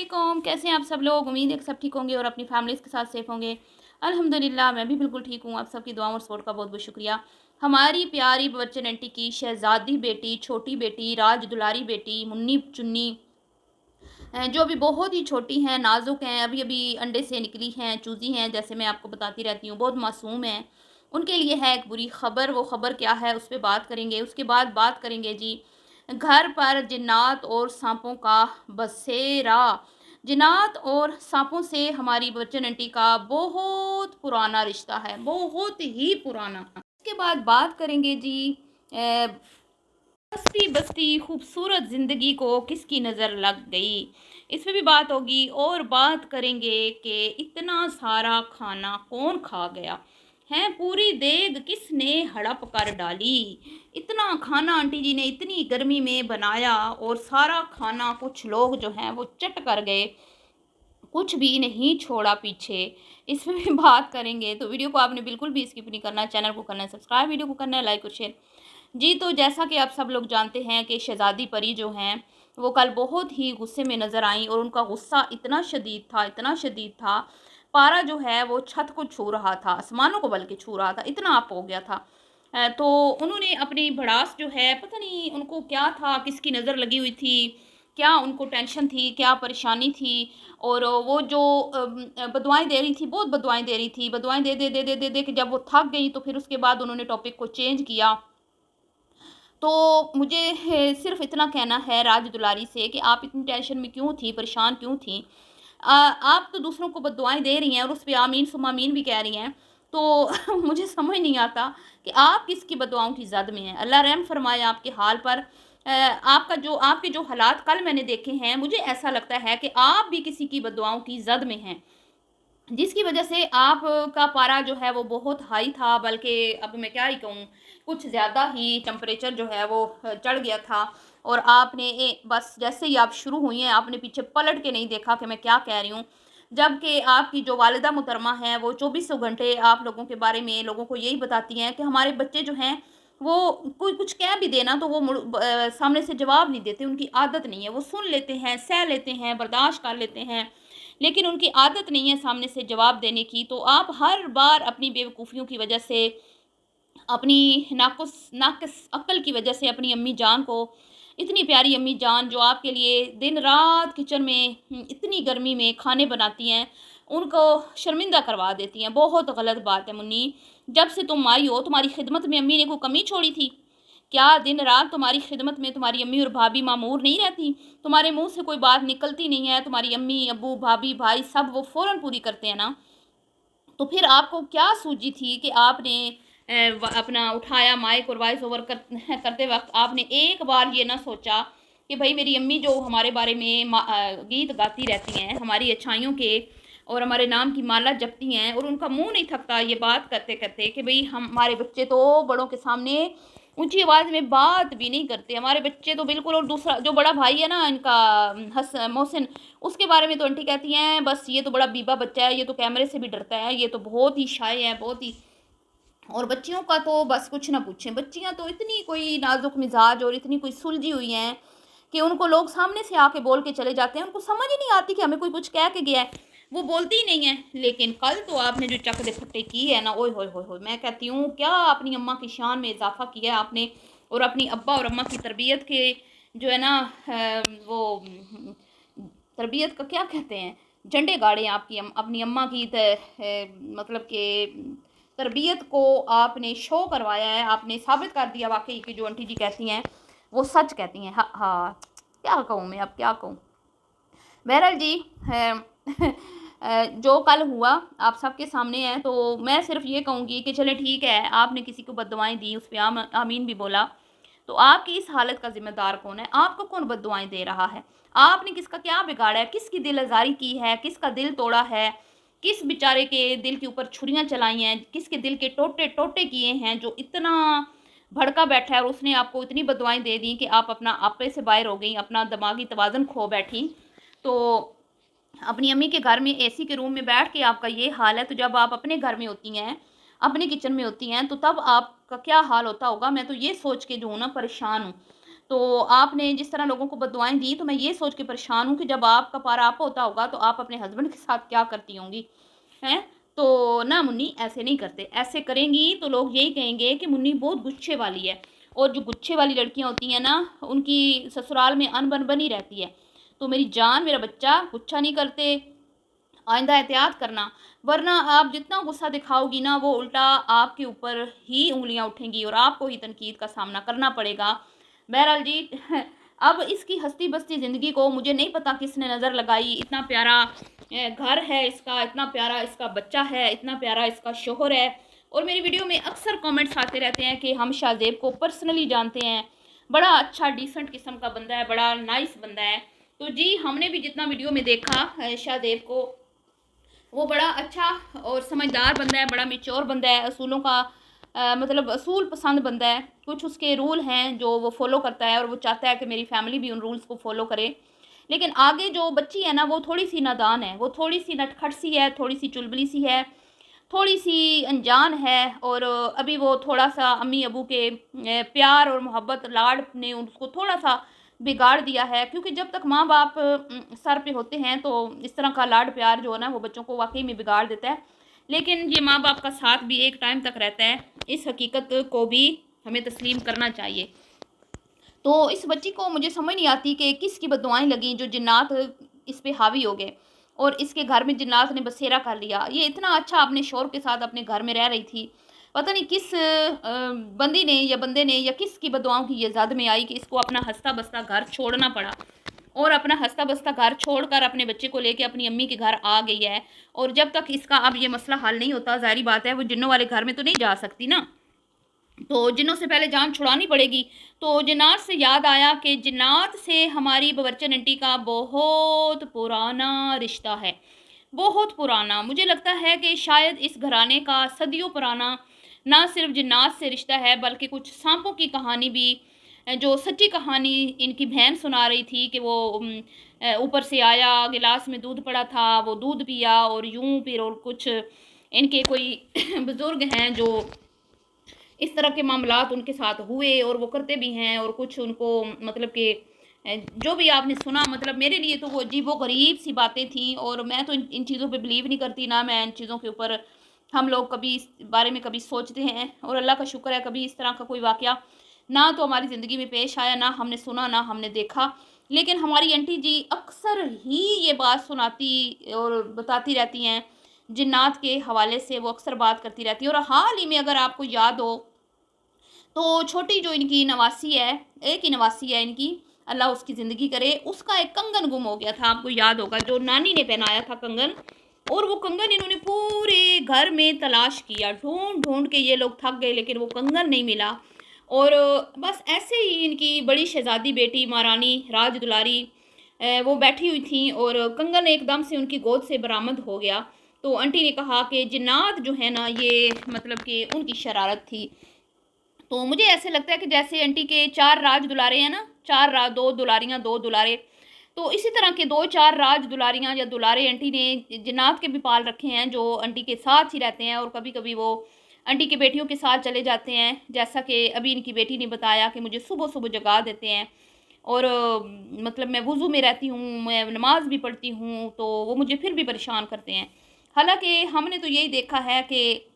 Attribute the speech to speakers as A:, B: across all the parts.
A: वालेकुम, कैसे हैं आप सब लोग? उम्मीद है कि सब ठीक होंगे और अपनी फैमिलीज़ के साथ सेफ़ होंगे। अल्हम्दुलिल्लाह मैं भी बिल्कुल ठीक हूँ। आप सबकी दुआओं और सपोर्ट का बहुत-बहुत शुक्रिया। हमारी प्यारी बच्चन आंटी की शहज़ादी बेटी, छोटी बेटी, राज दुलारी बेटी, मुन्नी चुन्नी जो अभी बहुत ही छोटी हैं, नाज़ुक हैं, अभी-अभी अंडे से निकली हैं, चूज़ी हैं, जैसे मैं आपको बताती रहती हूँ, बहुत मासूम हैं। उनके लिए है एक बुरी ख़बर, वो ख़बर क्या है उस पे बात करेंगे। उसके बाद बात करेंगे जी, घर पर जिन्नात और साँपों का बसेरा। जिन्नात और साँपों से हमारी बच्चन आंटी का बहुत पुराना रिश्ता है, बहुत ही पुराना। उसके बाद बात करेंगे जी अ बस्ती-बस्ती खूबसूरत ज़िंदगी को किसकी नज़र लग गई, इस पे भी बात होगी और बात करेंगे कि इतना सारा खाना कौन खा गया, हैं पूरी देग किसने हड़प कर डाली। इतना खाना आंटी जी ने इतनी गर्मी में बनाया और सारा खाना कुछ लोग जो हैं वो चट कर गए, कुछ भी नहीं छोड़ा पीछे। इस पे भी बात करेंगे, तो वीडियो को आपने बिल्कुल भी स्किप नहीं करना, चैनल को करना है सब्सक्राइब, वीडियो को करना है लाइक और शेयर। जी, तो जैसा कि आप सब लोग जानते हैं कि शहज़ादी परी जो हैं, वो कल बहुत ही गुस्से में नज़र आईं और उनका गुस्सा इतना शदीद था, पारा जो है वो छत को छू रहा था, आसमानों को बल्कि छू रहा था, इतना अप हो गया था। तो उन्होंने अपनी भड़ास जो है, पता नहीं उनको क्या था, किसकी नज़र लगी हुई थी, क्या उनको टेंशन थी, क्या परेशानी थी और वो जो बदुआएँ दे रही थी, बहुत बदुआएँ दे रही थी, बदुआएँ दे के जब वो थक गईं, तो फिर उसके बाद उन्होंने टॉपिक को चेंज किया। तो मुझे सिर्फ़ इतना कहना है राज दुलारी से कि आप इतनी टेंशन में क्यों थी, परेशान क्यों थी? आप तो दूसरों को बद्दुआएँ दे रही हैं और उस पे आमीन सुम्मा आमीन भी कह रही हैं। तो मुझे समझ नहीं आता कि आप किसकी बद्दुआओं की ज़द में हैं। अल्लाह रहम फरमाए आपके हाल पर। आपके जो हालात कल मैंने देखे हैं, मुझे ऐसा लगता है कि आप भी किसी की बद्दुआओं की ज़द में हैं। जिसकी वजह से आप का पारा जो है वो बहुत हाई था, बल्कि अब मैं क्या ही कहूँ, कुछ ज़्यादा ही टेम्परेचर जो है वो चढ़ गया था और आपने बस जैसे ही आप शुरू हुई हैं, आपने पीछे पलट के नहीं देखा कि मैं क्या कह रही हूँ। जबकि आपकी जो वालिदा मोहतरमा हैं, वो चौबीसों घंटे आप लोगों के बारे में लोगों को यही बताती हैं कि हमारे बच्चे जो हैं, वो कोई कुछ कह भी देना तो वो सामने से जवाब नहीं देते, उनकी आदत नहीं है। वो सुन लेते हैं, सह लेते हैं, बर्दाश्त कर लेते हैं, लेकिन उनकी आदत नहीं है सामने से जवाब देने की। तो आप हर बार अपनी बेवकूफ़ियों की वजह से, अपनी नाक़िस अक्ल की वजह से अपनी अम्मी जान को, इतनी प्यारी अम्मी जान जो आपके लिए दिन-रात किचन में इतनी गर्मी में खाने बनाती हैं, उनको शर्मिंदा करवा देती हैं। बहुत गलत बात है मुन्नी। जब से तुम आई हो, तुम्हारी खिदमत में अम्मी ने कोई कमी छोड़ी थी? क्या दिन-रात तुम्हारी खिदमत में तुम्हारी अम्मी और भाभी मामूर नहीं रहती? तुम्हारे मुँह से कोई बात निकलती नहीं है, तुम्हारी अम्मी, अब्बू, भाभी, भाई सब वो फ़ौरन पूरी करते हैं ना? तो फिर आपको क्या सूझी थी कि आपने अपना उठाया माइक और वॉइस ओवर करते वक़्त आपने एक बार ये ना सोचा कि भई मेरी अम्मी जो हमारे बारे में गीत गाती रहती हैं, हमारी अच्छाइयों के और हमारे नाम की माला जपती हैं और उनका मुँह नहीं थकता ये बात करते-करते कि भई हमारे बच्चे तो बड़ों के सामने ऊँची आवाज़ में बात भी नहीं करते। हमारे बच्चे तो बिल्कुल, और दूसरा जो बड़ा भाई है ना इनका, हस मोहसिन, उसके बारे में तो आंटी कहती हैं बस ये तो बड़ा बीबा बच्चा है, ये तो कैमरे से भी डरता है, ये तो बहुत ही शाय है, बहुत ही। और बच्चियों का तो बस कुछ ना पूछें, बच्चियाँ तो इतनी कोई नाज़ुक मिज़ाज और इतनी कोई सुलझी हुई हैं कि उनको लोग सामने से आके बोल के चले जाते हैं, उनको समझ ही नहीं आती कि हमें कोई कुछ कह के गया है, वो बोलती ही नहीं है। लेकिन कल तो आपने जो चक दे फट्टे की है ना, ओए होए होए होए! मैं कहती हूँ क्या अपनी अम्मा की शान में इज़ाफ़ा किया है आपने और अपनी अब्बा और अम्मा की तरबियत के जो है ना वो तरबियत का क्या कहते हैं, झंडे गाड़े हैं आपकी अपनी अम्मा की मतलब कि तरबियत को आपने शो करवाया है, आपने साबित कर दिया वाक़ई कि जो आंटी जी कहती हैं, वो सच कहती हैं। हाँ, क्या कहूँ मैं अब क्या कहूँ? बहरहाल जी जो कल हुआ आप सबके सामने है, तो मैं सिर्फ़ ये कहूँगी कि चलें ठीक है, आपने किसी को बद्दुआएँ दी, उस पे आमीन भी बोला, तो आपकी इस हालत का ज़िम्मेदार कौन है? आपको कौन बद्दुआएँ दे रहा है? आपने किसका क्या बिगाड़ा है? किसकी दिल आज़ारी की है? किसका दिल तोड़ा है? किस बेचारे के दिल के ऊपर छुरियाँ चलाई हैं? किसके दिल के टोटे-टोटे किए हैं, जो इतना भड़का बैठा है और उसने आपको इतनी बद्दुआएँ दे दी कि आप अपना आपे से बाहर हो गई, अपना दिमागी तवाज़ुन खो बैठी। तो अपनी अम्मी के घर में एसी के रूम में बैठ के आपका ये हाल है, तो जब आप अपने घर में होती हैं, अपने किचन में होती हैं, तो तब आपका क्या हाल होता होगा? मैं तो ये सोच के जो हूँ ना परेशान हूँ। तो आपने जिस तरह लोगों को बददुआएँ दी, तो मैं ये सोच के परेशान हूँ कि जब आपका पारा आप होता होगा, तो आप अपने हस्बैंड के साथ क्या करती होंगी, हैं? तो ना मुन्नी ऐसे नहीं करते, ऐसे करेंगी तो लोग यही कहेंगे कि मुन्नी बहुत गुस्से वाली है। और जो गुस्से वाली लड़कियाँ होती हैं ना, उनकी ससुराल में अनबन बनी रहती है। तो मेरी जान, मेरा बच्चा, गुस्सा नहीं करते, आइंदा एहतियात करना, वरना आप जितना गुस्सा दिखाओगी ना, वो उल्टा आपके ऊपर ही उँगलियाँ उठेंगी और आपको ही तनकीद का सामना करना पड़ेगा। बहरहाल जी, अब इसकी हँसती-बसती ज़िंदगी को मुझे नहीं पता किसने नज़र लगाई। इतना प्यारा घर है इसका, इतना प्यारा इसका बच्चा है, इतना प्यारा इसका शौहर है। और मेरी वीडियो में अक्सर कमेंट्स आते रहते हैं कि हम शाहज़ेब को पर्सनली जानते हैं, बड़ा अच्छा डिसेंट किस्म का बंदा है, बड़ा नाइस बंदा है। तो जी, हमने भी जितना वीडियो में देखा शाहज़ेब को, वो बड़ा अच्छा और समझदार बंदा है, बड़ा मैच्योर बंदा है, असूलों का मतलब असूल पसंद बंदा है। कुछ उसके रूल हैं जो वो फ़ॉलो करता है और वो चाहता है कि मेरी फैमिली भी उन रूल्स को फ़ॉलो करे। लेकिन आगे जो बच्ची है ना, वो थोड़ी-सी नादान है, वो थोड़ी-सी नटखट सी है, थोड़ी-सी चुलबुली सी है, थोड़ी-सी अनजान है। और अभी वो थोड़ा-सा अम्मी-अबू के प्यार और मोहब्बत लाड ने उसको थोड़ा-सा बिगाड़ दिया है, क्योंकि जब तक माँ-बाप सर पे होते हैं तो इस तरह का लाड प्यार जो है ना, वो बच्चों को वाक़ई में बिगाड़ देता है। लेकिन ये माँ-बाप का साथ भी एक टाइम तक रहता है, इस हकीकत को भी हमें तस्लीम करना चाहिए। तो इस बच्ची को मुझे समझ नहीं आती कि किसकी बददुआएँ लगी जो जिन्नात इस पे हावी हो गए और इसके घर में जिन्नात ने बसेरा कर लिया। ये इतना अच्छा अपने शौहर के साथ अपने घर में रह रही थी। पता नहीं किस बंदी ने या बंदे ने या किसकी बददुआओं की ये ज़द में आई कि इसको अपना हँसता-बसता घर छोड़ना पड़ा। और अपना हँसता-बसता घर छोड़कर अपने बच्चे को लेके अपनी अम्मी के घर आ गई है। और जब तक इसका अब ये मसला हल नहीं होता, ज़ाहिर-सी बात है वो जिन्नों वाले घर में तो नहीं जा सकती ना। तो जिन्नों से पहले जान छुड़ानी पड़ेगी। तो जिन्नात से याद आया कि जिन्नात से हमारी बवर्चन आंटी का बहुत पुराना रिश्ता है, बहुत पुराना। मुझे लगता है कि शायद इस घराने का सदियों पुराना ना सिर्फ जिन्नात से रिश्ता है, बल्कि कुछ सांपों की कहानी भी, जो सच्ची कहानी इनकी बहन सुना रही थी कि वो ऊपर से आया, गिलास में दूध पड़ा था, वो दूध पिया और यूँ फिर और कुछ इनके कोई बुज़ुर्ग हैं जो इस तरह के मामलात उनके साथ हुए और वो करते भी हैं। और कुछ उनको मतलब कि जो भी आपने सुना, मतलब मेरे लिए तो वो अजीबो-गरीब सी बातें थी और मैं तो इन चीज़ों पे बिलीव नहीं करती, ना मैं इन चीज़ों के ऊपर हम लोग कभी इस बारे में कभी सोचते हैं। और अल्लाह का शुक्र है कभी इस तरह का कोई वाक़या ना तो हमारी ज़िंदगी में पेश आया, ना हमने सुना, ना हमने देखा। लेकिन हमारी आंटी जी अक्सर ही ये बात सुनाती और बताती रहती हैं, जिन्नात के हवाले से वो अक्सर बात करती रहती है। और हाल ही में अगर आपको याद हो, तो छोटी जो इनकी नवासी है, एक ही नवासी है इनकी, अल्लाह उसकी ज़िंदगी करे, उसका एक कंगन गुम हो गया था, आपको याद होगा, जो नानी ने पहनाया था कंगन। और वो कंगन इन्होंने पूरे घर में तलाश किया, ढूँढ-ढूँढ के ये लोग थक गए, लेकिन वो कंगन नहीं मिला। और बस ऐसे ही इनकी बड़ी शहज़ादी बेटी महारानी राज दुलारी वो बैठी हुई थीं और कंगन एकदम से उनकी गोद से बरामद हो गया। तो आंटी ने कहा कि जिन्नात जो है ना, ये मतलब कि उनकी शरारत थी। तो मुझे ऐसे लगता है कि जैसे आंटी के 4 राज दुलारे हैं ना, 4 2 दुलारियाँ, 2 दुलारे, तो इसी तरह के 2-4 राज दुलारियाँ या दुलारे आंटी ने जिन्नात के भी पाल रखे हैं, जो आंटी के साथ ही रहते हैं और कभी-कभी वो आंटी की बेटियों के साथ चले जाते हैं। जैसा कि अभी इनकी बेटी ने बताया कि मुझे सुबह-सुबह जगा देते हैं और मतलब मैं वुज़ू में रहती हूँ, मैं नमाज़ भी पढ़ती हूँ, तो वो मुझे फिर भी परेशान करते हैं। हालाँकि हमने तो यही देखा है कि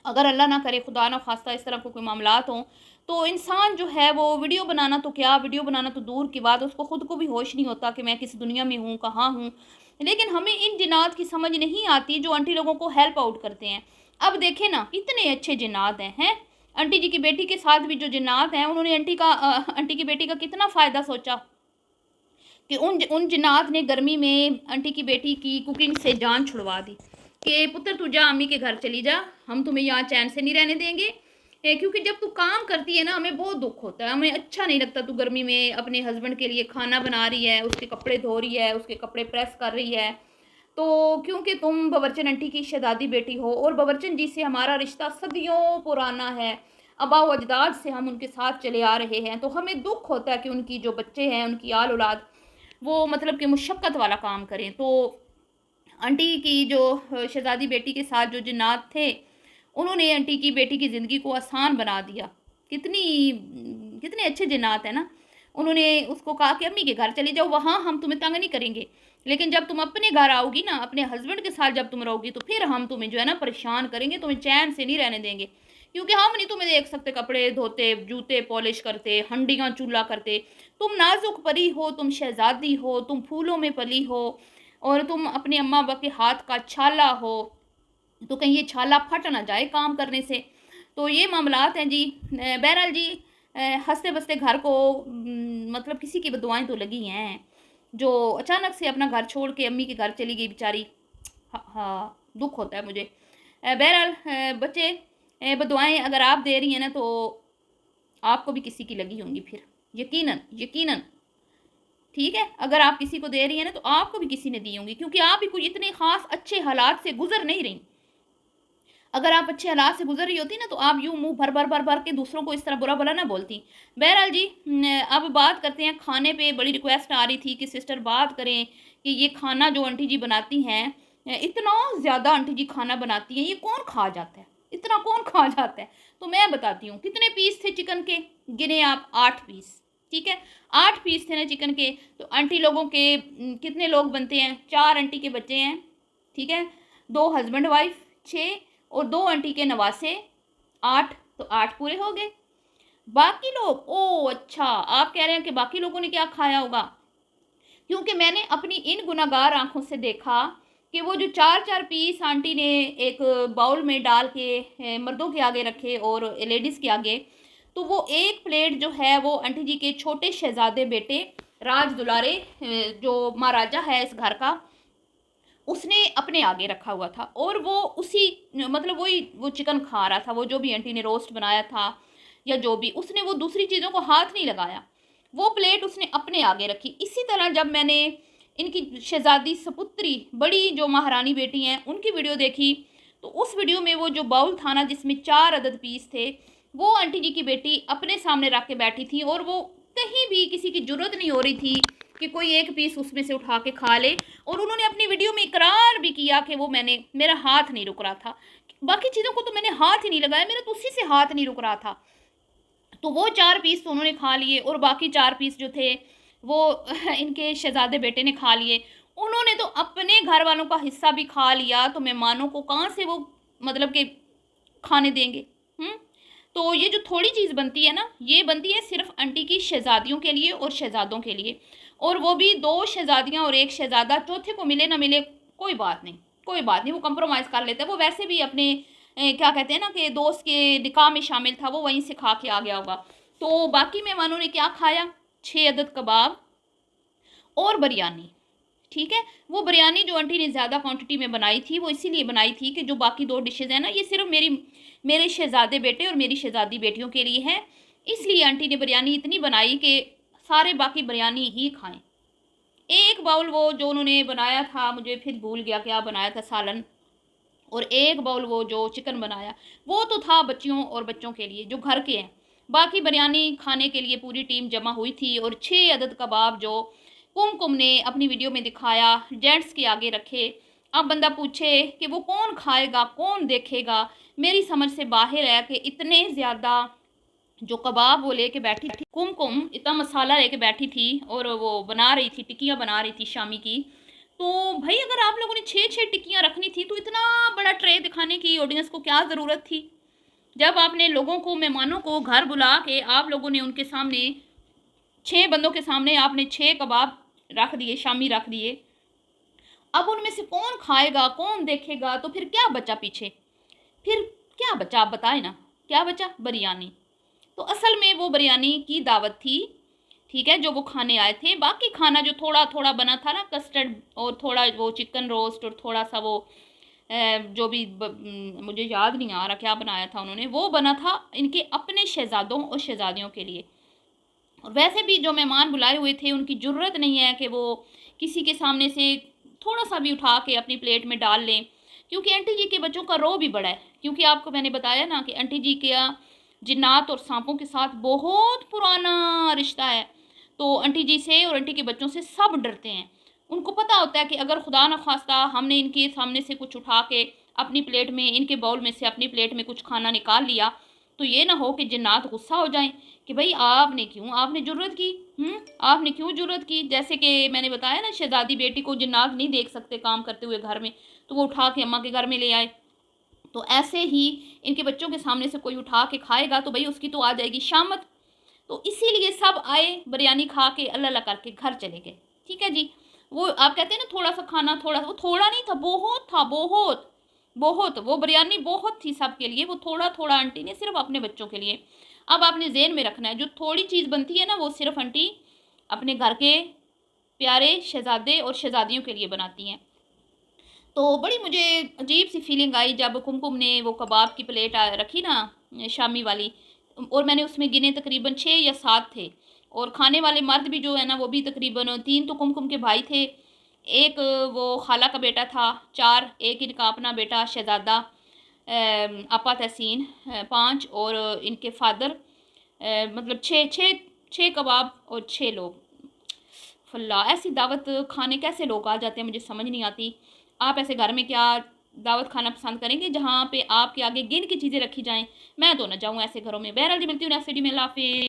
A: अगर अल्लाह ना करे, खुदा ना ख़ास्ता इस तरह के कोई मामलात हों, तो इंसान जो है वो वीडियो बनाना तो क्या, वीडियो बनाना तो दूर की बात, उसको खुद को भी होश नहीं होता कि मैं किस दुनिया में हूँ, कहाँ हूँ। लेकिन हमें इन जिन्नात की समझ नहीं आती जो आंटी लोगों को हेल्प आउट करते हैं। अब देखें ना, कितने अच्छे जिन्नात हैं। आंटी जी की बेटी के साथ भी जो जिन्नात हैं, उन्होंने आंटी की बेटी का कितना फ़ायदा सोचा कि उन जिन्नात ने गर्मी में आंटी की बेटी की कुकिंग से जान छुड़वा दी कि पुत्र तू जा, अम्मी के घर चली जा, हम तुम्हें यहाँ चैन से नहीं रहने देंगे। क्योंकि जब तू काम करती है ना, हमें बहुत दुख होता है, हमें अच्छा नहीं लगता तू गर्मी में अपने हस्बैंड के लिए खाना बना रही है, उसके कपड़े धो रही है, उसके कपड़े प्रेस कर रही है। तो क्योंकि तुम बवर्चन आंटी की शहजादी बेटी हो और बवर्चन जी से हमारा रिश्ता सदियों पुराना है, आबाओ अजदाद से हम उनके साथ चले आ रहे हैं, तो हमें दुख होता है कि उनकी जो बच्चे हैं, उनकी आल औलाद, वो मतलब कि मुशक्क़त वाला काम करें। तो आंटी की जो शहज़ादी बेटी के साथ जो जिन्नात थे, उन्होंने आंटी की बेटी की ज़िंदगी को आसान बना दिया। कितने अच्छे जिन्नात हैं ना। उन्होंने उसको कहा कि अम्मी के घर चली जाओ, वहाँ हम तुम्हें तंग नहीं करेंगे, लेकिन जब तुम अपने घर आओगी ना, अपने हस्बैंड के साथ जब तुम रहोगी, तो फिर हम तुम्हें जो है ना परेशान करेंगे, तुम्हें चैन से नहीं रहने देंगे, क्योंकि हम नहीं तुम्हें देख सकते कपड़े धोते, जूते पॉलिश करते, हंडियाँ चूल्हा करते। तुम नाजुक परी हो, तुम शहजादी हो, तुम फूलों में पली हो, और तुम अपने अम्मा अब्बा के हाथ का छाला हो, तो कहीं ये छाला फट ना जाए काम करने से। तो ये मामलात हैं जी। बहरहाल जी, हंसते बसते घर को मतलब किसी की दुआएं तो लगी हैं, जो अचानक से अपना घर छोड़ के अम्मी के घर चली गई बेचारी। हाँ हाँ, दुख होता है मुझे। बहरहाल बच्चे, बदुआएं अगर आप दे रही हैं ना, तो आपको भी किसी की लगी होंगी फिर, यकीनन यकीनन। ठीक है, अगर आप किसी को दे रही हैं ना, तो आपको भी किसी ने दी होंगी, क्योंकि आप भी कोई इतने खास अच्छे हालात से गुजर नहीं रही। अगर आप अच्छे हालात से गुजर रही होती ना, तो आप यूँ मुंह भर भर भर भर के दूसरों को इस तरह बुरा भला ना बोलती। बहरहाल जी, अब बात करते हैं खाने पे। बड़ी रिक्वेस्ट आ रही थी कि सिस्टर बात करें कि ये खाना जो आंटी जी बनाती हैं, इतना ज़्यादा आंटी जी खाना बनाती हैं, ये कौन खा जाता है, इतना कौन खा जाता है। तो मैं बताती हूँ कितने पीस थे चिकन के, गिने आप 8 पीस। ठीक है, 8 पीस थे ना चिकन के। तो आंटी लोगों के कितने लोग बनते हैं, 4 आंटी के बच्चे हैं, ठीक है, 2 हस्बैंड वाइफ 6, और 2 आंटी के नवासे 8, तो 8 पूरे हो गए। बाकी लोग, ओ अच्छा, आप कह रहे हैं कि बाकी लोगों ने क्या खाया होगा, क्योंकि मैंने अपनी इन गुनाहगार आंखों से देखा कि वो जो 4-4 पीस आंटी ने एक बाउल में डाल के मर्दों के आगे रखे और लेडीज़ के आगे, तो वो एक प्लेट जो है वो आंटी जी के छोटे शहजादे बेटे राज दुलारे, जो महाराजा है इस घर का, उसने अपने आगे रखा हुआ था, और वो उसी मतलब वही वो चिकन खा रहा था, वो जो भी आंटी ने रोस्ट बनाया था या जो भी, उसने वो दूसरी चीज़ों को हाथ नहीं लगाया, वो प्लेट उसने अपने आगे रखी। इसी तरह जब मैंने इनकी शहजादी सपुत्री बड़ी जो महारानी बेटी हैं उनकी वीडियो देखी, तो उस वीडियो में वो जो बाउल था ना जिसमें 4 अदद पीस थे, वो आंटी जी की बेटी अपने सामने रख के बैठी थी, और वो कहीं भी किसी की जरूरत नहीं हो रही थी कि कोई एक पीस उसमें से उठा के खा ले। और उन्होंने अपनी वीडियो में इकरार भी किया कि वो मेरा हाथ नहीं रुक रहा था, बाकी चीज़ों को तो मैंने हाथ ही नहीं लगाया, मेरा तो उसी से हाथ नहीं रुक रहा था। तो वो 4 पीस तो उन्होंने खा लिए, और बाकी 4 पीस जो थे वो इनके शहजादे बेटे ने खा लिए। उन्होंने तो अपने घर वालों का हिस्सा भी खा लिया, तो मेहमानों को कहाँ से वो मतलब कि खाने देंगे। हुँ? तो ये जो थोड़ी चीज़ बनती है ना, ये बनती है सिर्फ़ आंटी की शहज़ादियों के लिए और शहज़ादों के लिए, और वो भी 2 शहज़ादियाँ और 1 शहज़ादा, चौथे को मिले ना मिले कोई बात नहीं, कोई बात नहीं, वो कंप्रोमाइज़ कर लेता है। वो वैसे भी अपने क्या कहते हैं ना कि दोस्त के निकाह में शामिल था, वो वहीं से खा के आ गया होगा। तो बाकी मेहमानों ने क्या खाया, 6 अदद कबाब और बिरयानी। ठीक है, वो बिरयानी जो आंटी ने ज़्यादा क्वांटिटी में बनाई थी, वो इसीलिए बनाई थी कि जो बाकी 2 डिशेज़ हैं ना, ये सिर्फ़ मेरे शहज़ादे बेटे और मेरी शहज़ादी बेटियों के लिए है। इसलिए आंटी ने बिरयानी इतनी बनाई कि सारे बाकी बिरयानी ही खाएँ। एक बाउल वो जो उन्होंने बनाया था, मुझे फिर भूल गया क्या बनाया था, सालन, और एक बाउल वो जो चिकन बनाया, वो तो था बच्चियों और बच्चों के लिए जो घर के हैं। बाकी बिरयानी खाने के लिए पूरी टीम जमा हुई थी, और 6 अदद कबाब जो कुमकुम ने अपनी वीडियो में दिखाया, जेंट्स के आगे रखे। अब बंदा पूछे कि वो कौन खाएगा, कौन देखेगा? मेरी समझ से बाहर है कि इतने ज़्यादा जो कबाब वो लेके बैठी थी, कुमकुम इतना मसाला लेके बैठी थी, और वो बना रही थी, टिक्कियाँ बना रही थी शामी की। तो भाई अगर आप लोगों ने 6-6 टिक्कियाँ रखनी थी, तो इतना बड़ा ट्रे दिखाने की ऑडियंस को क्या ज़रूरत थी? जब आपने लोगों को, मेहमानों को घर बुला के आप लोगों ने उनके सामने 6 बंदों के सामने आपने 6 कबाब रख दिए, शामी रख दिए। अब उनमें से कौन खाएगा, कौन देखेगा? तो फिर क्या बचा पीछे? फिर क्या बचा, आप बताएं ना, क्या बचा? बिरयानी। तो असल में वो बिरयानी की दावत थी, ठीक है, जो वो खाने आए थे। बाकी खाना जो थोड़ा थोड़ा बना था ना, कस्टर्ड और थोड़ा वो चिकन रोस्ट और थोड़ा सा वो जो भी मुझे याद नहीं आ रहा क्या बनाया था उन्होंने, वो बना था इनके अपने शहजादों और शहजादियों के लिए। और वैसे भी जो मेहमान बुलाए हुए थे, उनकी ज़रूरत नहीं है कि वो किसी के सामने से थोड़ा सा भी उठा के अपनी प्लेट में डाल लें, क्योंकि आंटी जी के बच्चों का रो भी बड़ा है। क्योंकि आपको मैंने बताया ना कि आंटी जी का जिन्नात और सांपों के साथ बहुत पुराना रिश्ता है। तो आंटी जी से और आंटी के बच्चों से सब डरते हैं। उनको पता होता है कि अगर खुदा न खास्ता हमने इनके सामने से कुछ उठा के अपनी प्लेट में, इनके बाउल में से अपनी प्लेट में कुछ खाना निकाल लिया, तो ये ना हो कि जिन्नात गुस्सा हो जाएं कि भाई आपने क्यों, आपने ज़रूरत की, आपने क्यों ज़रूरत की? जैसे कि मैंने बताया ना, शहज़ादी बेटी को जिन्नात नहीं देख सकते काम करते हुए घर में, तो वो उठा के अम्मा के घर में ले आए। तो ऐसे ही इनके बच्चों के सामने से कोई उठा के खाएगा तो भई उसकी तो आ जाएगी शामत। तो इसीलिए सब आए, बिरयानी खा के अल्लाह-अल्लाह करके घर चले गए। ठीक है जी। वो आप कहते हैं ना थोड़ा-सा खाना, थोड़ा, वो थोड़ा नहीं था, बहुत था, बहुत। बहुत, वो बिरयानी बहुत थी सबके लिए, वो थोड़ा-थोड़ा आंटी ने सिर्फ़ अपने बच्चों के लिए। अब आपने ज़हन में रखना है, जो थोड़ी चीज़ बनती है ना, वो सिर्फ़ आंटी अपने घर के प्यारे शहज़ादे और शहज़ादियों के लिए बनाती हैं। तो बड़ी मुझे अजीब-सी फ़ीलिंग आई जब कुमकुम ने वो कबाब की प्लेट रखी ना, शामी वाली, और मैंने उसमें गिने तकरीबन 6 या 7 थे, और खाने वाले मर्द भी जो है ना वो भी तकरीबन 3 तो कुमकुम के भाई थे, 1 वो खाला का बेटा था, 4 एक इनका अपना बेटा शहज़ादा, आपा तहसीन, 5 और इनके फ़ादर, मतलब 6 कबाब और 6 लोग। फल्ला! ऐसी दावत खाने कैसे लोग आ जाते हैं, मुझे समझ नहीं आती। आप ऐसे घर में क्या दावत खाना पसंद करेंगे जहाँ पे आपके आगे गिन के चीज़ें रखी जाएँ? मैं तो ना जाऊँ ऐसे घरों में। बहरहाल जी, मिलती हूँ नेक्स्ट वीडियो में। अल्लाह हाफ़िज़।